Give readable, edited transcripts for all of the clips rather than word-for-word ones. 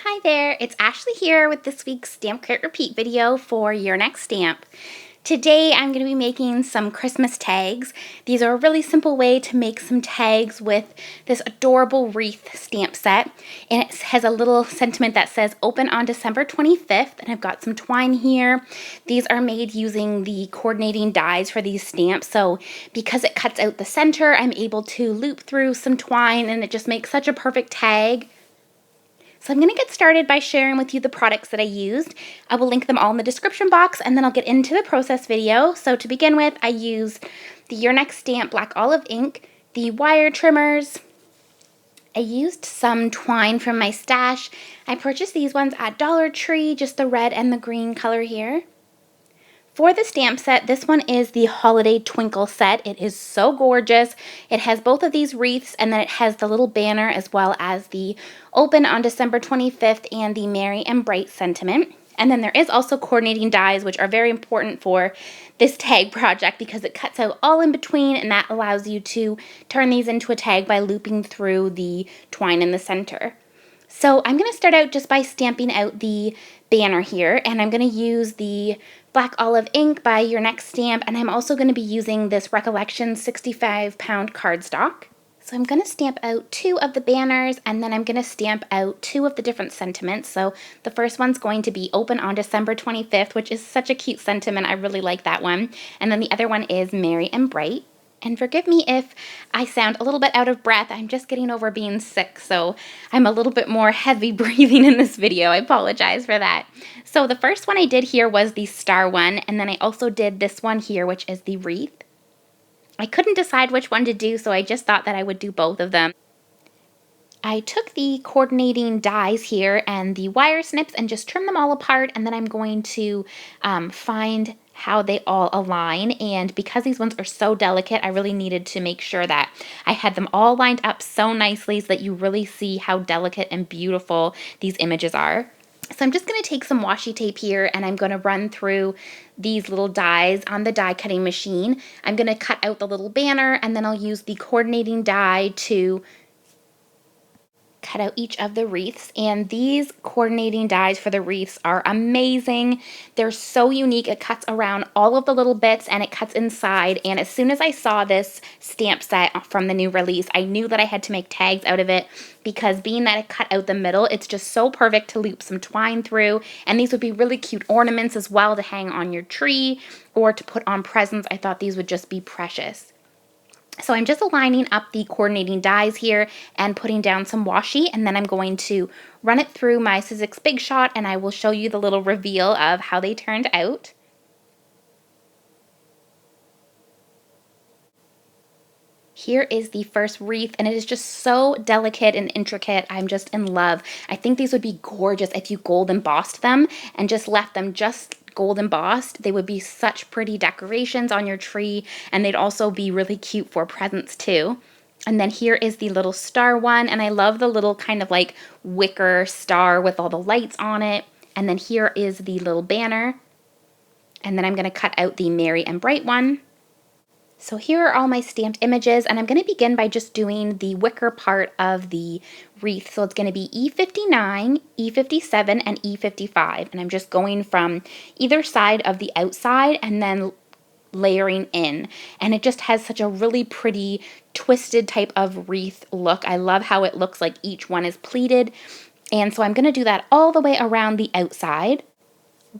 Hi there, it's Ashley here with this week's Stamp Create Repeat video for Your Next Stamp. Today I'm going to be making some Christmas tags. These are a really simple way to make some tags with this adorable wreath stamp set. And it has a little sentiment that says open on December 25th, and I've got some twine here. These are made using the coordinating dies for these stamps, so because it cuts out the center, I'm able to loop through some twine and it just makes such a perfect tag. So I'm going to get started by sharing with you the products that I used. I will link them all in the description box, and then I'll get into the process video. So to begin with, I used the Your Next Stamp Black Olive ink, the wire trimmers. I used some twine from my stash. I purchased these ones at Dollar Tree, just the red and the green color here. For the stamp set, this one is the Holiday Twinkle set. It is so gorgeous. It has both of these wreaths, and then it has the little banner as well as the open on December 25th and the merry and bright sentiment. And then there is also coordinating dies, which are very important for this tag project because it cuts out all in between, and that allows you to turn these into a tag by looping through the twine in the center. So I'm going to start out just by stamping out the banner here, and I'm going to use the Black Olive ink by Your Next Stamp, and I'm also going to be using this Recollection 65-pound cardstock. So I'm going to stamp out 2 of the banners, and then I'm going to stamp out 2 of the different sentiments. So the first one's going to be open on December 25th, which is such a cute sentiment. I really like that one. And then the other one is merry and bright. And forgive me if I sound a little bit out of breath. I'm just getting over being sick, so I'm a little bit more heavy breathing in this video. I apologize for that. So the first one I did here was the star one, and then I also did this one here, which is the wreath. I couldn't decide which one to do, so I just thought that I would do both of them. I took the coordinating dies here and the wire snips and just trim them all apart, and then I'm going to find how they all align. And because these ones are so delicate, I really needed to make sure that I had them all lined up so nicely so that you really see how delicate and beautiful these images are. So I'm just going to take some washi tape here, and I'm going to run through these little dies on the die cutting machine. I'm going to cut out the little banner, and then I'll use the coordinating die to cut out each of the wreaths, and these coordinating dies for the wreaths are amazing. They're so unique. It cuts around all of the little bits and it cuts inside, and as soon as I saw this stamp set from the new release, I knew that I had to make tags out of it because being that it cut out the middle, it's just so perfect to loop some twine through, and these would be really cute ornaments as well to hang on your tree or to put on presents. I thought these would just be precious. So I'm just aligning up the coordinating dies here and putting down some washi, and then I'm going to run it through my Sizzix Big Shot, and I will show you the little reveal of how they turned out. Here is the first wreath, and it is just so delicate and intricate. I'm just in love. I think these would be gorgeous if you gold embossed them and just left them just gold embossed. They would be such pretty decorations on your tree, and they'd also be really cute for presents too. And then here is the little star one, and I love the little kind of like wicker star with all the lights on it. And then here is the little banner, and then I'm going to cut out the merry and bright one. So here are all my stamped images, and I'm going to begin by just doing the wicker part of the wreath. So it's going to be E59, E57, and E55, and I'm just going from either side of the outside and then layering in, and it just has such a really pretty twisted type of wreath look. I love how it looks like each one is pleated, and so I'm going to do that all the way around the outside.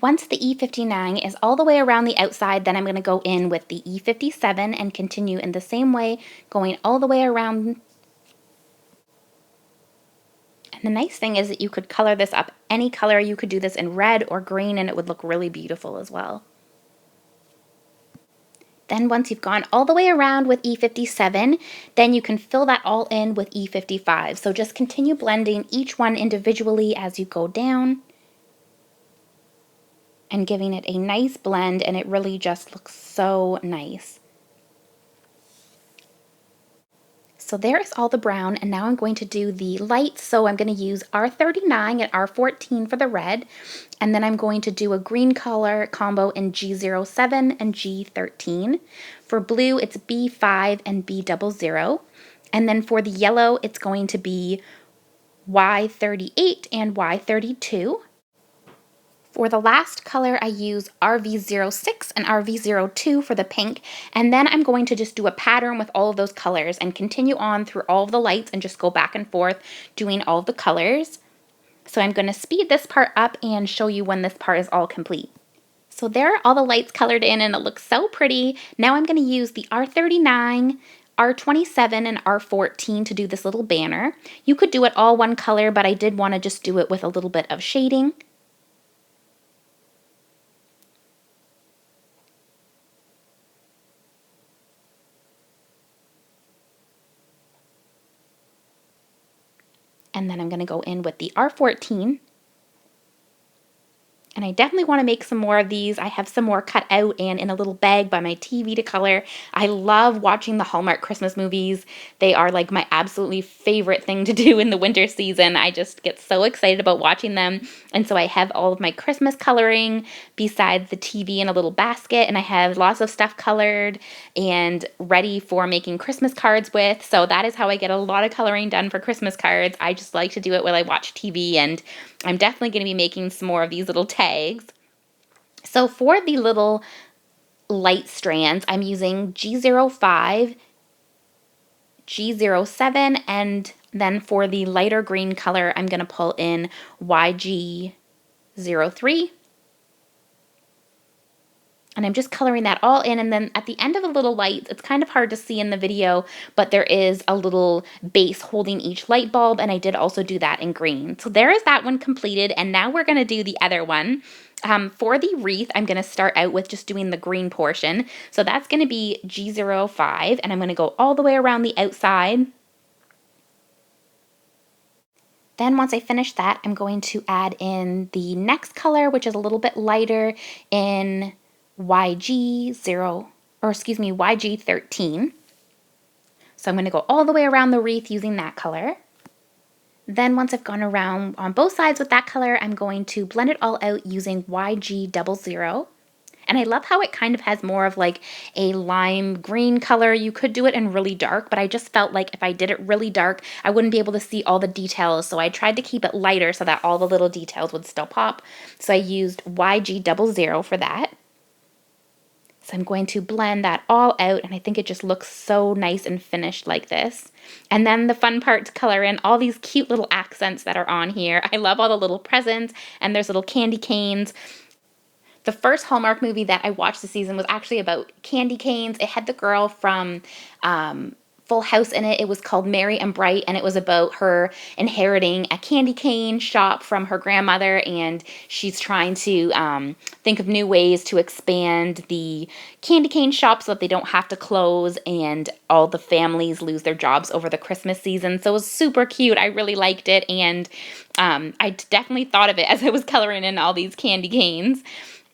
Once the E59 is all the way around the outside, then I'm going to go in with the E57 and continue in the same way, going all the way around. And the nice thing is that you could color this up any color. You could do this in red or green, and it would look really beautiful as well. Then once you've gone all the way around with E57, then you can fill that all in with E55. So just continue blending each one individually as you go down and giving it a nice blend, and it really just looks so nice. So there is all the brown, and now I'm going to do the lights. So I'm going to use R39 and R14 for the red, and then I'm going to do a green color combo in G07 and G13. For blue, it's B5 and B00. And then for the yellow, it's going to be Y38 and Y32. For the last color, I use RV06 and RV02 for the pink, and then I'm going to just do a pattern with all of those colors and continue on through all of the lights and just go back and forth doing all of the colors. So I'm going to speed this part up and show you when this part is all complete. So there are all the lights colored in and it looks so pretty. Now I'm going to use the R39, R27, and R14 to do this little banner. You could do it all one color, but I did want to just do it with a little bit of shading. And then I'm going to go in with the R14. And I definitely want to make some more of these. I have some more cut out and in a little bag by my TV to color. I love watching the Hallmark Christmas movies. They are like my absolutely favorite thing to do in the winter season. I just get so excited about watching them. And so I have all of my Christmas coloring beside the TV in a little basket. And I have lots of stuff colored and ready for making Christmas cards with. So that is how I get a lot of coloring done for Christmas cards. I just like to do it while I watch TV, and I'm definitely going to be making some more of these little tags. So for the little light strands, I'm using G05, G07, and then for the lighter green color, I'm going to pull in YG03. And I'm just coloring that all in, and then at the end of the little lights, it's kind of hard to see in the video, but there is a little base holding each light bulb, and I did also do that in green. So there is that one completed, and now we're going to do the other one. For the wreath, I'm going to start out with just doing the green portion. So that's going to be G05, and I'm going to go all the way around the outside. Then once I finish that, I'm going to add in the next color, which is a little bit lighter in YG13. So I'm going to go all the way around the wreath using that color. Then once I've gone around on both sides with that color, I'm going to blend it all out using YG00. And I love how it kind of has more of like a lime green color. You could do it in really dark, but I just felt like if I did it really dark, I wouldn't be able to see all the details. So I tried to keep it lighter so that all the little details would still pop. So I used YG00 for that. So I'm going to blend that all out, and I think it just looks so nice and finished like this. And then the fun part to color in all these cute little accents that are on here. I love all the little presents, and there's little candy canes. The first Hallmark movie that I watched this season was actually about candy canes. It had the girl from Full House in it. It was called Merry and Bright, and it was about her inheriting a candy cane shop from her grandmother, and she's trying to think of new ways to expand the candy cane shop so that they don't have to close and all the families lose their jobs over the Christmas season. So it was super cute. I really liked it, and I definitely thought of it as I was coloring in all these candy canes.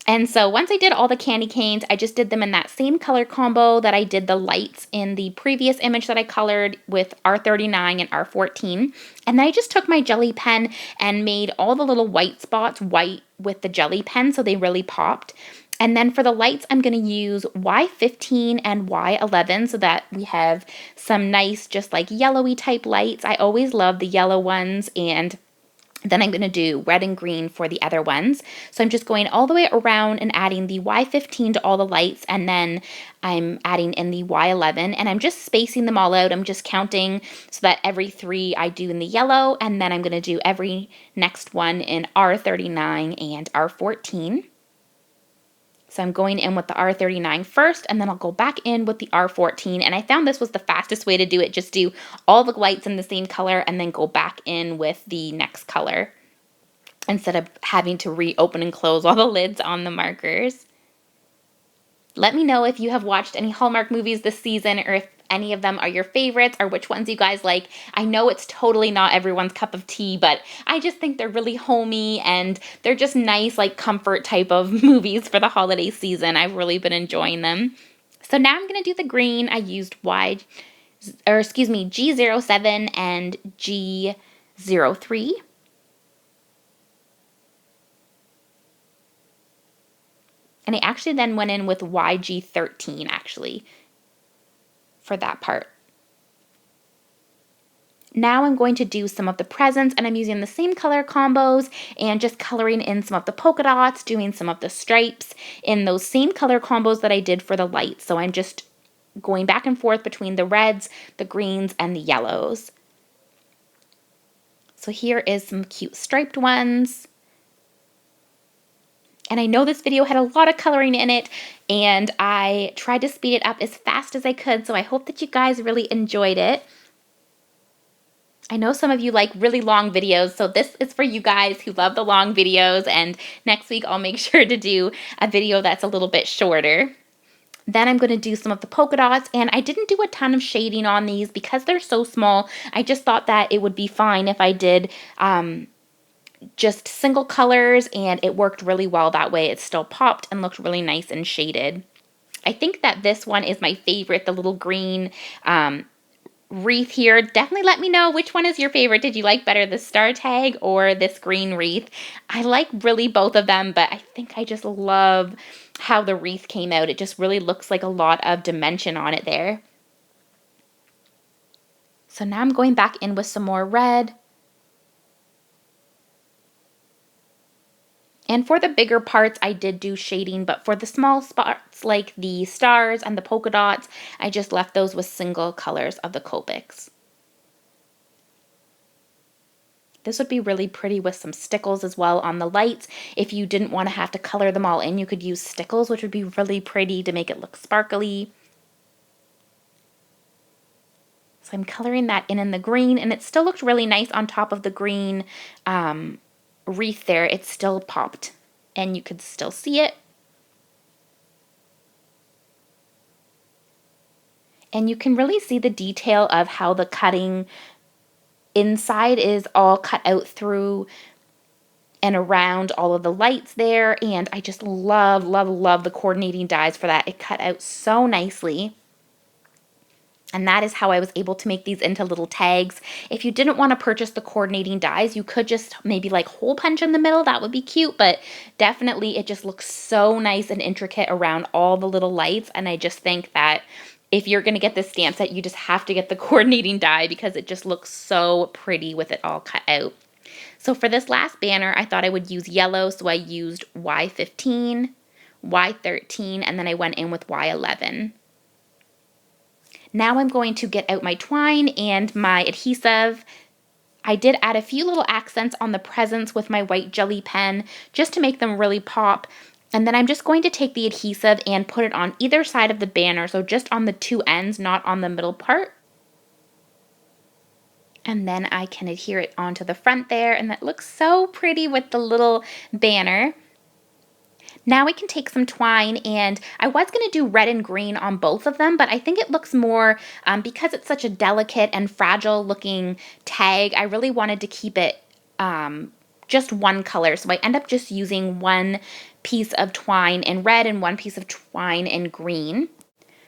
And so once I did all the candy canes, I just did them in that same color combo that I did the lights in the previous image that I colored with R39 and R14. And then I just took my jelly pen and made all the little white spots white with the jelly pen so they really popped. And then for the lights, I'm going to use Y15 and Y11 so that we have some nice just like yellowy type lights. I always love the yellow ones, and then I'm going to do red and green for the other ones. So I'm just going all the way around and adding the Y15 to all the lights, and then I'm adding in the Y11, and I'm just spacing them all out. I'm just counting so that every 3 I do in the yellow, and then I'm going to do every next one in R39 and R14. So I'm going in with the R39 first, and then I'll go back in with the R14. And I found this was the fastest way to do it. Just do all the lights in the same color and then go back in with the next color instead of having to reopen and close all the lids on the markers. Let me know if you have watched any Hallmark movies this season, or if any of them are your favorites, or which ones you guys like. I know it's totally not everyone's cup of tea, but I just think they're really homey, and they're just nice, like comfort type of movies for the holiday season. I've really been enjoying them. So now I'm going to do the green. I used G07 and G03. And I actually then went in with YG13 actually for that part. Now I'm going to do some of the presents, and I'm using the same color combos and just coloring in some of the polka dots, doing some of the stripes in those same color combos that I did for the lights. So I'm just going back and forth between the reds, the greens, and the yellows. So here is some cute striped ones. And I know this video had a lot of coloring in it, and I tried to speed it up as fast as I could, so I hope that you guys really enjoyed it. I know some of you like really long videos, so this is for you guys who love the long videos, and next week I'll make sure to do a video that's a little bit shorter. Then I'm going to do some of the polka dots, and I didn't do a ton of shading on these because they're so small. I just thought that it would be fine if I did just single colors, and it worked really well that way. It still popped and looked really nice and shaded. I think that this one is my favorite, the little green wreath here. Definitely let me know which one is your favorite. Did you like better the star tag or this green wreath? I like really both of them, but I think I just love how the wreath came out. It just really looks like a lot of dimension on it there. So now I'm going back in with some more red. And for the bigger parts, I did do shading, but for the small spots like the stars and the polka dots, I just left those with single colors of the Copics. This would be really pretty with some stickles as well on the lights. If you didn't want to have to color them all in, you could use stickles, which would be really pretty to make it look sparkly. So I'm coloring that in the green, and it still looked really nice on top of the green wreath there. It still popped, and you could still see it. And you can really see the detail of how the cutting inside is all cut out through and around all of the lights there. And I just love, love, love the coordinating dies for that. It cut out so nicely. And that is how I was able to make these into little tags. If you didn't want to purchase the coordinating dies, you could just maybe like hole punch in the middle. That would be cute, but definitely it just looks so nice and intricate around all the little lights. And I just think that if you're going to get this stamp set, you just have to get the coordinating die because it just looks so pretty with it all cut out. So for this last banner, I thought I would use yellow, so I used Y15, Y13, and then I went in with Y11. Now I'm going to get out my twine and my adhesive. I did add a few little accents on the presents with my white jelly pen just to make them really pop. And then I'm just going to take the adhesive and put it on either side of the banner, so just on the two ends, not on the middle part. And then I can adhere it onto the front there, and that looks so pretty with the little banner. Now we can take some twine, and I was going to do red and green on both of them, but I think it looks more, because it's such a delicate and fragile looking tag, I really wanted to keep it just one color. So I end up just using one piece of twine in red and one piece of twine in green.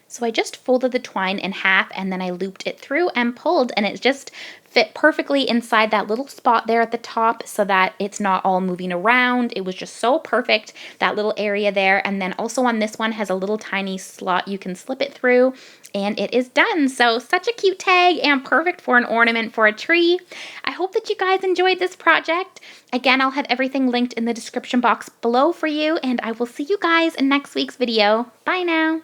So I just folded the twine in half, and then I looped it through and pulled, and it just fit perfectly inside that little spot there at the top so that it's not all moving around. It was just so perfect, that little area there. And then also on this one has a little tiny slot you can slip it through, and it is done. So such a cute tag and perfect for an ornament for a tree. I hope that you guys enjoyed this project. Again, I'll have everything linked in the description box below for you, and I will see you guys in next week's video. Bye now.